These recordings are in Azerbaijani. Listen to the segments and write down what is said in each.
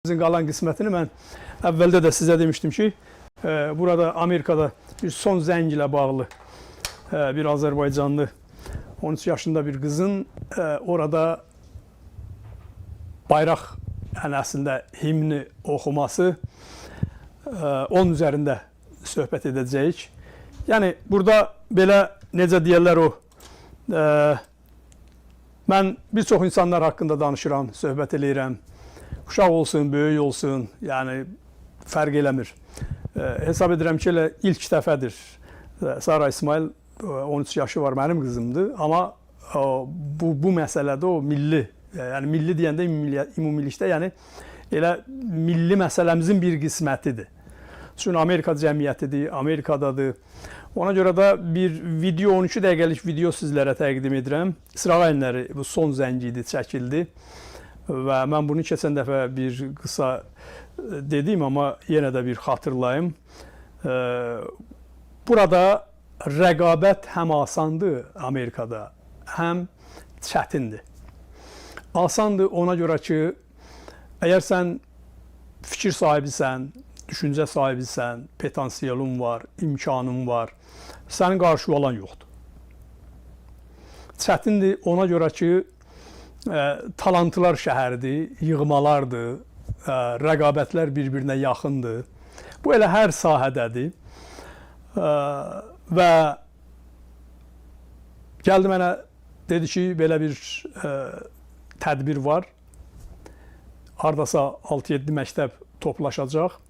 Bizim qalan qismətini mən əvvəldə də sizə demişdim ki, burada Amerikada bir son zəng ilə bağlı bir Azərbaycanlı 13 yaşında bir qızın orada bayraq, yəni əslində himni oxuması, onun üzərində söhbət edəcəyik. Yəni burada belə necə deyərlər o, mən bir çox insanlar haqqında danışıram, söhbət eləyirəm. Uşaq olsun, böyük olsun, yəni fərq eləmir. Hesab edirəm ki, elə ilk dəfədir. Sara İsmail 13 yaşı var, mənim qızımdır. Amma bu məsələdə o milli, yəni milli deyəndə ümumilikdə, yəni elə milli məsələmizin bir qismətidir. Çünki Amerika cəmiyyətidir, Amerikadadır. Ona görə də bir video, 12 dəqiqəlik video sizlərə təqdim edirəm. İsrailləri bu son zəngi idi, çəkildi. Və mən bunu keçən dəfə bir qısa dedim, amma yenə də bir xatırlayım. Burada rəqabət həm asandır Amerikada, həm çətindir. Asandır ona görə ki, əgər sən fikir sahibisən, düşüncə sahibisən, potansiyelin var, imkanın var, sənin qarşı olan yoxdur. Çətindir ona görə ki, talantlar şəhərdir, yığmalardır, rəqabətlər bir-birinə yaxındır. Bu elə hər sahədədir. Və gəldi mənə, dedi ki, belə bir tədbir var. Hardasa 6-7 məktəb toplaşacaq.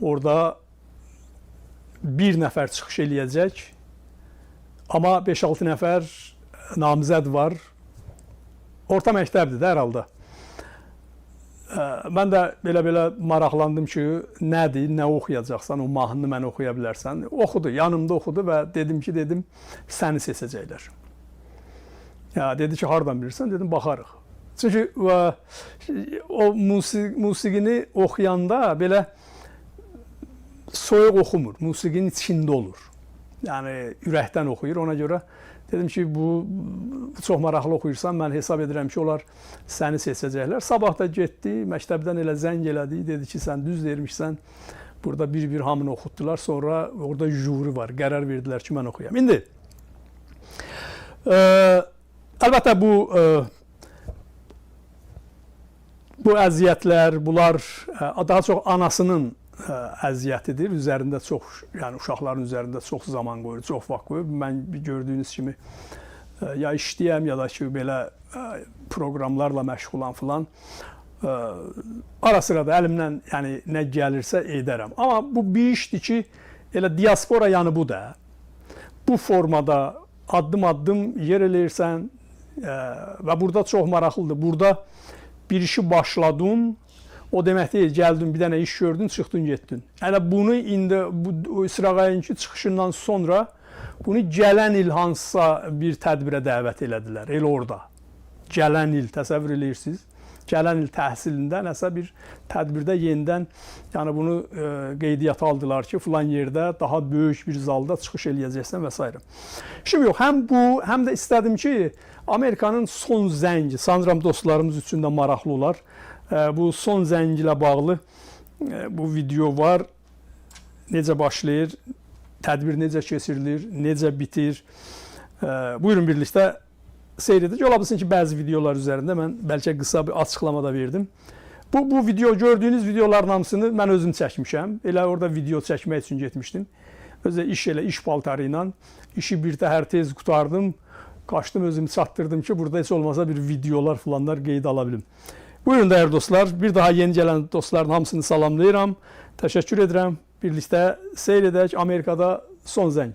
Orada bir nəfər çıxış eləyəcək. Amma 5-6 nəfər namizəd var. Orta məktəbdir də hər halda. Mən də belə maraqlandım ki, nədir, nə oxuyacaqsan, o mahnını mən oxuya bilərsən. Oxudu, yanımda oxudu və dedim ki, səni seçəcəklər. Dedi ki, hardan bilirsən? Dedim, baxarıq. Çünki o musiqini oxuyanda belə soyuq oxumur, musiqinin içində olur. Yəni, ürəkdən oxuyur, ona görə dedim ki, bu çox maraqlı oxuyursan, mən hesab edirəm ki, onlar səni seçəcəklər. Sabah da getdi, məktəbdən elə zəng elədi, dedi ki, sən düz vermişsən. Burada bir-bir hamını oxutdular, sonra orada juri var, qərar verdilər ki, mən oxuyam. İndi, əlbəttə bu əziyyətlər, bunlar daha çox anasının əziyyətidir. Üzərində çox, yəni uşaqların üzərində çox zaman qoyur, çox vaxt qoyur. Mən gördüyünüz kimi ya işləyəm, ya da ki, belə proqramlarla məşğulam filan. Ara sıra da əlimdən yəni, nə gəlirsə edərəm. Amma bu bir işdir ki, elə diaspora yanı bu da. Bu formada addım-addım yer eləyirsən və burada çox maraqlıdır. Burada bir işi başladın, o demək deyil, gəldin, bir dənə iş gördün, çıxdın, getdin. Yəni, bunu indi, bu İsrail'inki çıxışından sonra bunu gələn il hansısa bir tədbirə dəvət elədilər, elə orada. Gələn il, təsəvvür eləyirsiniz, gələn il təhsilində nəsə bir tədbirdə yenidən, yəni bunu qeydiyyata aldılar ki, filan yerdə daha böyük bir zalda çıxış eləyəcəksən və s. Şimdi yox, həm bu, həm də istədim ki, Amerikanın son zəngi, sanıram dostlarımız üçün də maraqlı olar. Bu son zəngi ilə bağlı bu video var. Necə başlayır, tədbir necə keçirilir, necə bitir. Buyurun birlikdə seyr edək. Ola bilsin ki, bəzi videolar üzərində mən bəlkə qısa bir açıqlama da verdim. Bu video, gördüyünüz videoların hamısını mən özüm çəkmişəm. Elə orada video çəkmək üçün getmişdim. Özə iş paltarı ilə işi bir təhər tez qutardım. Qaçdım, özümü çatdırdım ki, burada heç olmasa bir videolar falanlar qeyd ala bilim. Buyurun dəyərli dostlar, bir daha yeni gələn dostların hamısını salamlayıram. Təşəkkür edirəm. Birlikdə seyr edək Amerikada son zəng.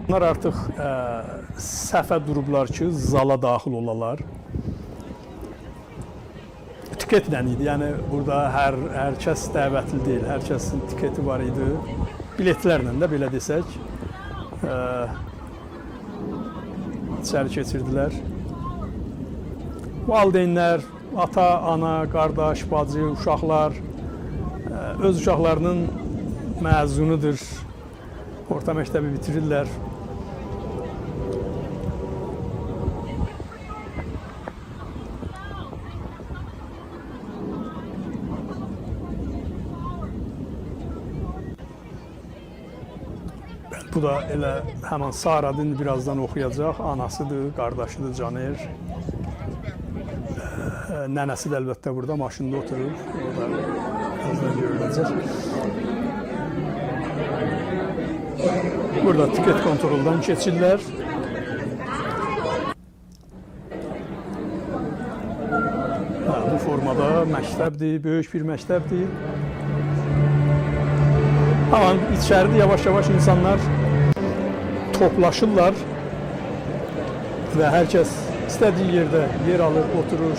Onlar artıq səhvə durublar ki, zala daxil olalar. Tiketlə idi, yəni burada hər kəs dəvətli deyil, hər kəsin tiketi var idi. Biletlərlə də belə desək, içəri keçirdilər. Valideynlər, ata, ana, qardaş, bacı, uşaqlar öz uşaqlarının məzunudur. Orta məktəbi bitirirlər. Bu da elə həmin Saradır, birazdan oxuyacaq. Anasıdır, qardaşıdır Caner. Nənəsi də əlbəttə burada maşında oturur. O da birazdan görüləcək. Burada tiket kontroldan keçirlər. Bu formada məktəbdir, böyük bir məktəbdir. Amma içəridə yavaş-yavaş insanlar toplaşırlar və hər kəs istədiyi yerdə yer alır, oturur.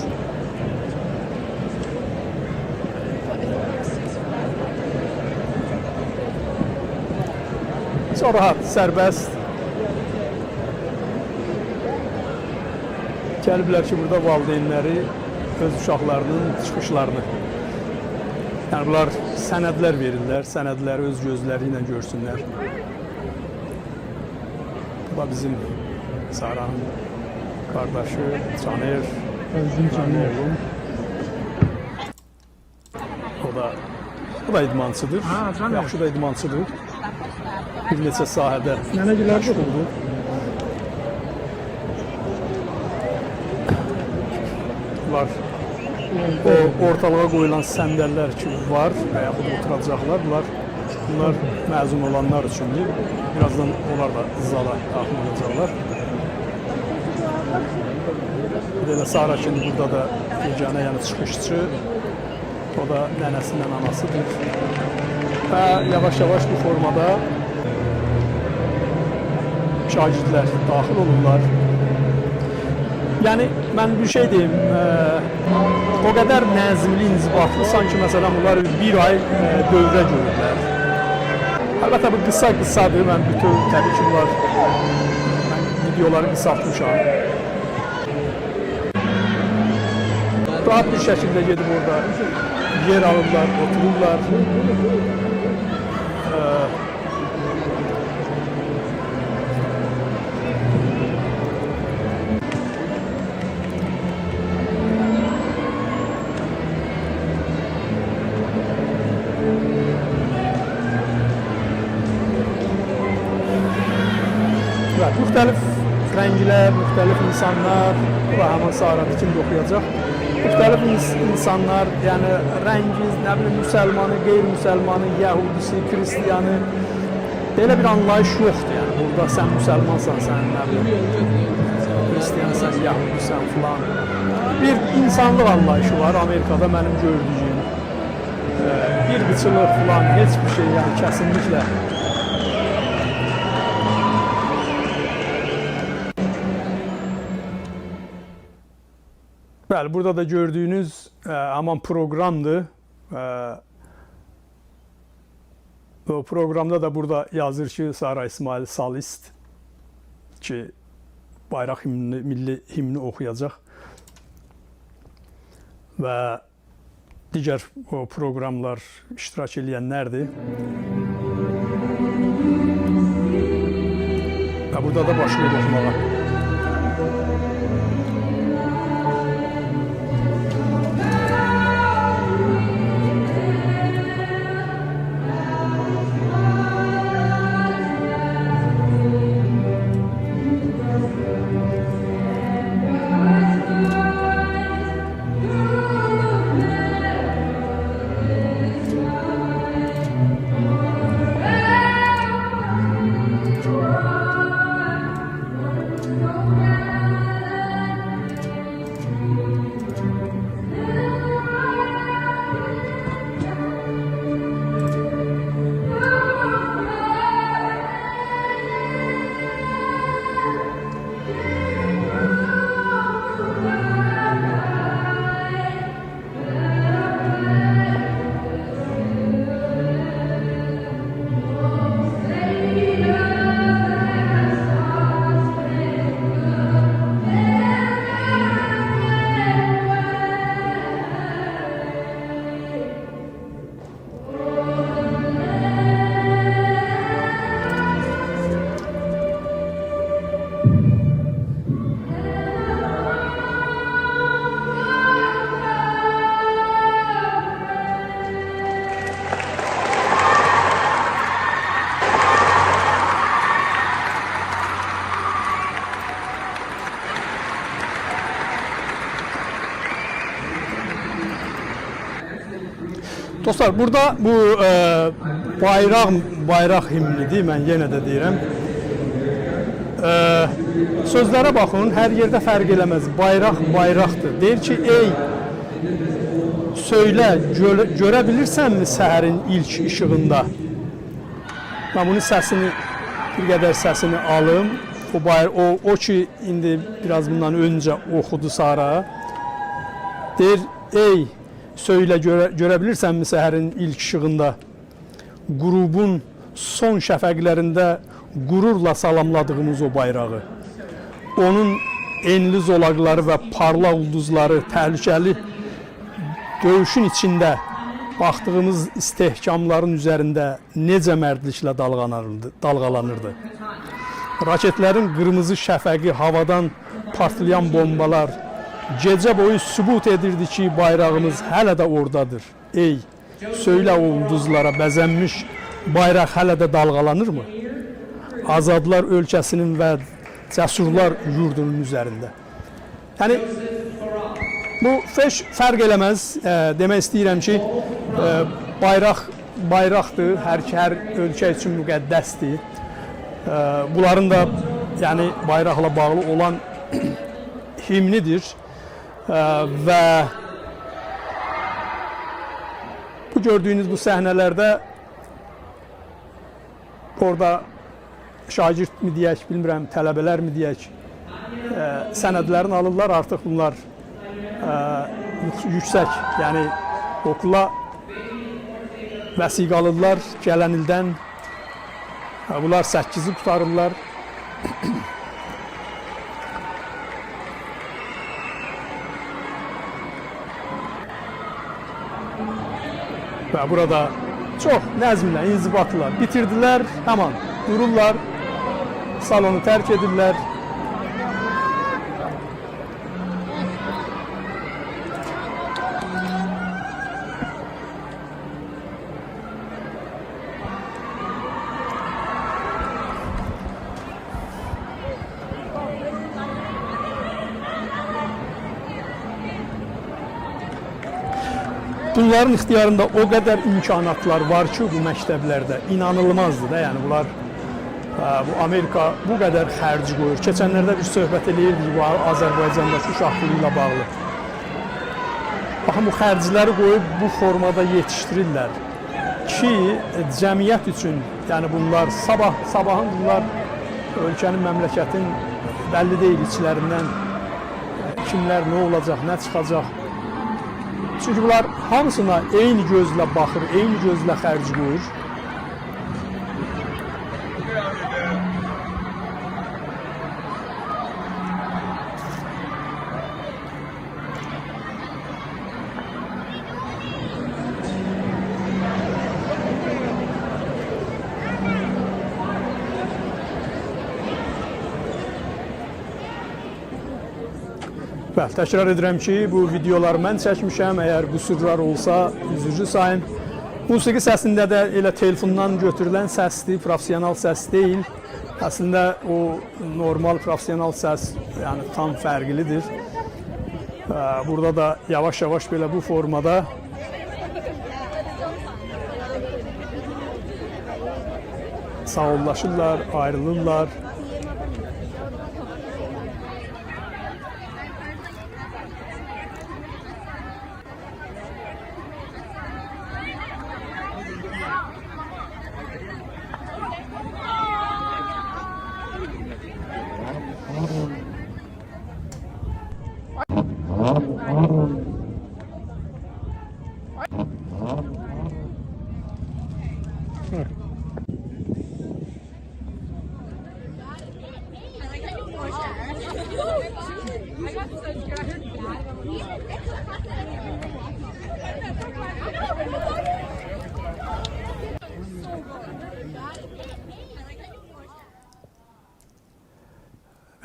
Çox rahat, sərbəst. Gəliblər ki, burada valideynləri öz uşaqlarının çıxışlarını. Yəni, bunlar sənədlər verirlər, sənədləri öz gözləri ilə görsünlər. Bu da bizim Saranın qardaşı Caner. Caner. O da idmançıdır. Yaxşı da idmançıdır. Bir neçə sahədə məşğuldur. Var. O ortalığa qoyulan səndəllər ki var və yaxud oturacaqlar, bunlar məzun olanlar üçündür. Birazdan onlar da zala daxil olacaqlar. Bir də Sara ki burada da yeganə, yəni çıxışçı, o da nənəsindən anasıdır. Və yavaş-yavaş bu formada şagirdlər daxil olurlar. Yəni, mən bir şey deyim, o qədər nəzimli, inzibatlı, sanki məsələn bunlar bir ay dövrə görürlər. Əlbəttə, bu qısa-qısadır, mən bütün təbii ki, bunlar videoları qısaltmışam. Rahat bir şəkildə gedib orada yer alırlar, otururlar. Müxtəlif rənglər, müxtəlif insanlar, bu da həmin Sara'da kimi oxuyacaq. Müxtəlif insanlar, yəni rəngi, nə bilim, müsəlmanı, qeyri-müsəlmanı, yəhudisi, kristiyanı, belə bir anlayış yoxdur. Yəni, burada sən müsəlmansan, sən nə bilim, kristiyansan, yəhudisən filan. Bir insanlıq anlayışı var Amerikada mənim gördüyüm. Bir qıçılıq filan, heç bir şey, yəni kəsinliklə. Bəli, burada da gördüyünüz aman proqramdır. O proqramda da burada yazır ki, Sara İsmail Salist ki, bayraq himni, milli himni oxuyacaq və digər o proqramlar iştirak edənlərdir. Və burada da başlayır oxumağa. Dostlar, burada bu bayraq himnidir, mən yenə də deyirəm. Sözlərə baxın, hər yerdə fərq eləməz. Bayraq bayraqdır. Deyir ki, ey söylə, görə bilirsənmi səhərin ilk işığında? Mən bunun səsini, bir qədər səsini alım. O ki, indi biraz bundan öncə oxudu Sara. Deyir, ey söylə, görə bilirsənmi səhərin ilk işığında? Qrubun son şəfəqlərində qürurla salamladığımız o bayrağı. Onun enli zolaqları və parlaq ulduzları təhlükəli döyüşün içində baxdığımız istehkamların üzərində necə mərdliklə dalğalanırdı. Raketlərin qırmızı şəfəqi, havadan partlayan bombalar gecə boyu sübut edirdi ki, bayrağımız hələ də oradadır. Ey, söylə o ulduzlara bəzənmiş bayraq hələ də dalğalanırmı? Azadlar ölkəsinin və cəsurlar yurdunun üzərində. Yəni, bu fərq eləməz. Demək istəyirəm ki, bayraqdır, hər ölkə üçün müqəddəsdir. Bunların da yəni, bayraqla bağlı olan himnidir. Və bu gördüyünüz bu səhnələrdə orada şagird mi deyək, bilmirəm, tələbələr mi deyək, sənədlərini alırlar, artıq bunlar yüksək, yəni okula vəsiq alırlar gələn ildən, bunlar 8-i tutarırlar. Və burada çox nəzmlə, inzibatla bitirdilər, həman dururlar, salonu tərk edirlər. Bunların ixtiyarında o qədər imkanatlar var ki, bu məktəblərdə inanılmazdır da, yəni bunlar bu Amerika bu qədər xərc qoyur. Keçənlərdə bir söhbət eləyirdik bu Azərbaycandakı uşaqlığı ilə bağlı. Baxın, bu xərcləri qoyub bu formada yetişdirirlər ki, cəmiyyət üçün, yəni bunlar sabahın bunlar ölkənin, məmləkətin bəlli deyil içlərindən kimlər, nə olacaq, nə çıxacaq. Çünki bunlar hamısına eyni gözlə baxır, eyni gözlə xərc qoyur. Bəli, təkrar edirəm ki, bu videoları mən çəkmişəm. Əgər qüsurlar olsa, üzrlü sayın. Musiqi səsində də elə telefondan götürülən səsdir, professional səs deyil. Əslində o normal professional səs yəni tam fərqlidir. Burada da yavaş-yavaş belə bu formada sağollaşırlar, ayrılırlar.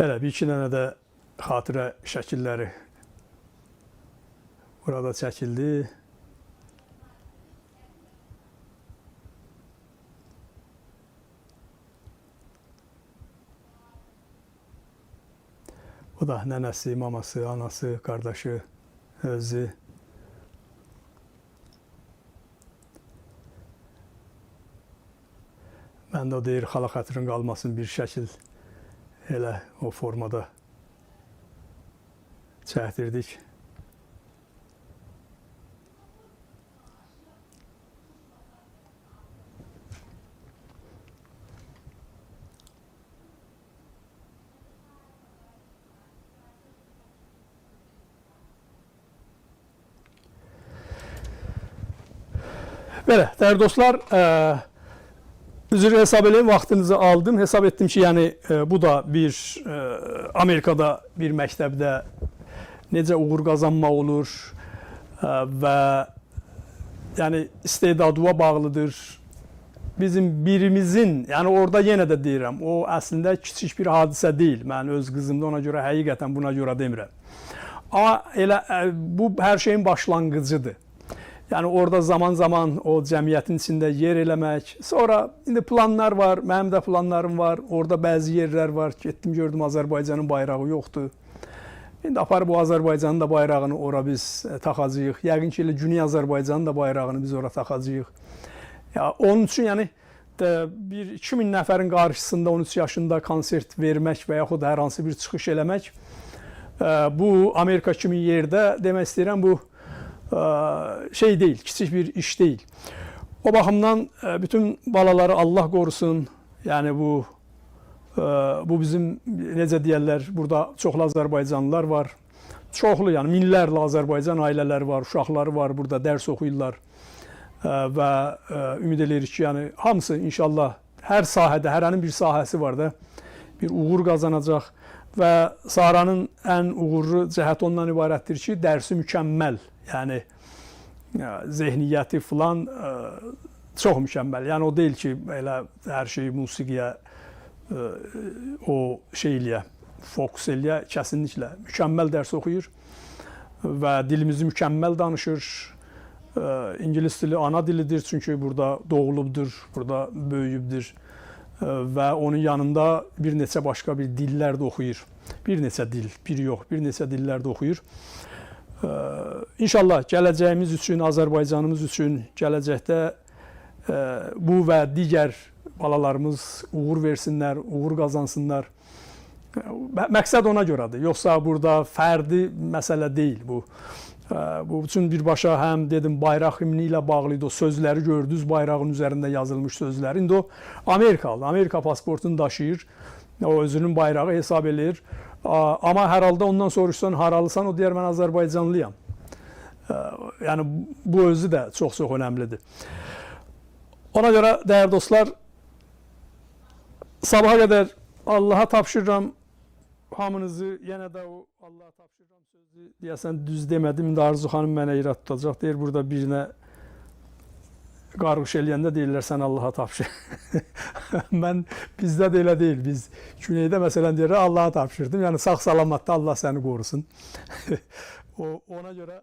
Belə bir iki dənə də xatirə şəkilləri burada çəkildi. O da nənəsi, maması, anası, qardaşı, özü. Həm də o deyir, xala xətrin qalmasın bir şəkil elə o formada çəkdirdik. Belə, dəyərli dostlar, üzr hesab edin, vaxtınızı aldım. Hesab etdim ki, yəni bu da bir Amerikada bir məktəbdə necə uğur qazanmaq olur və yəni istedadıya bağlıdır. Bizim birimizin, yəni orada yenə də deyirəm, o əslində kiçik bir hadisə deyil. Mən öz qızımda ona görə həqiqətən buna görə demirəm. Amma elə bu hər şeyin başlanğıcıdır. Yəni orada zaman-zaman o cəmiyyətin içində yer eləmək. Sonra indi planlar var, mənim də planlarım var. Orada bəzi yerlər var. Getdim gördüm Azərbaycanın bayrağı yoxdur. İndi aparıb bu Azərbaycanın da bayrağını ora biz taxacağıq. Yəqin ki, elə Güney Azərbaycanın da bayrağını biz ora taxacağıq. Ya onun üçün yəni bir 2000 nəfərin qarşısında 13 yaşında konsert vermək və yaxud hər hansı bir çıxış eləmək bu Amerika kimi yerdə demək istəyirəm bu şey deyil, kiçik bir iş deyil. O baxımdan bütün balaları Allah qorusun. Yəni bu bizim necə deyirlər, burada çoxlu Azərbaycanlılar var. Çoxlu, yəni minlərlə Azərbaycan ailələri var, uşaqları var, burada dərs oxuyurlar. Və ümid edirik ki, yəni hamısı inşallah hər sahədə, hərənin bir sahəsi var da, bir uğur qazanacaq. Və Saranın ən uğurlu cəhəti ondan ibarətdir ki, dərsi mükəmməl. Yəni zehniyyəti filan çox mükəmməl. Yəni o deyil ki, elə hər şeyi musiqiyə o şey eləyə, fokus eləyə, kəsinliklə mükəmməl dərs oxuyur və dilimizi mükəmməl danışır. İngilis dili ana dilidir, çünki burada doğulubdur, burada böyüyübdür və onun yanında bir neçə başqa bir dillər də oxuyur. Bir neçə dil, bir yox, bir neçə dillər də oxuyur. İnşallah gələcəyimiz üçün, Azərbaycanımız üçün gələcəkdə bu və digər balalarımız uğur versinlər, uğur qazansınlar. Məqsəd ona görədir. Yoxsa burada fərdi məsələ deyil bu. Bu üçün birbaşa həm dedim bayraq himni ilə bağlı idi, o sözləri gördünüz, bayrağın üzərində yazılmış sözlər. İndi o Amerikalı, Amerika pasportunu daşıyır, o özünün bayrağı hesab edir. Amma hər halda ondan soruşsan, haralısan, o deyər mən Azərbaycanlıyam. Yəni bu özü də çox-çox önəmlidir. Ona görə dəyərli dostlar, sabaha qədər Allaha tapşırıram. Hamınızı yenə də o Allaha tapşırıram sözü deyəsən düz demədim. İndi Arzu xanım mənə irad tutacaq. Deyir, burada birinə qarğış eləyəndə deyirlər, sən Allaha tapşır. Mən bizdə də elə deyil. Biz Güneydə məsələn deyirlər, Allaha tapşırdım. Yəni sağ salamatda Allah səni qorusun. Ona görə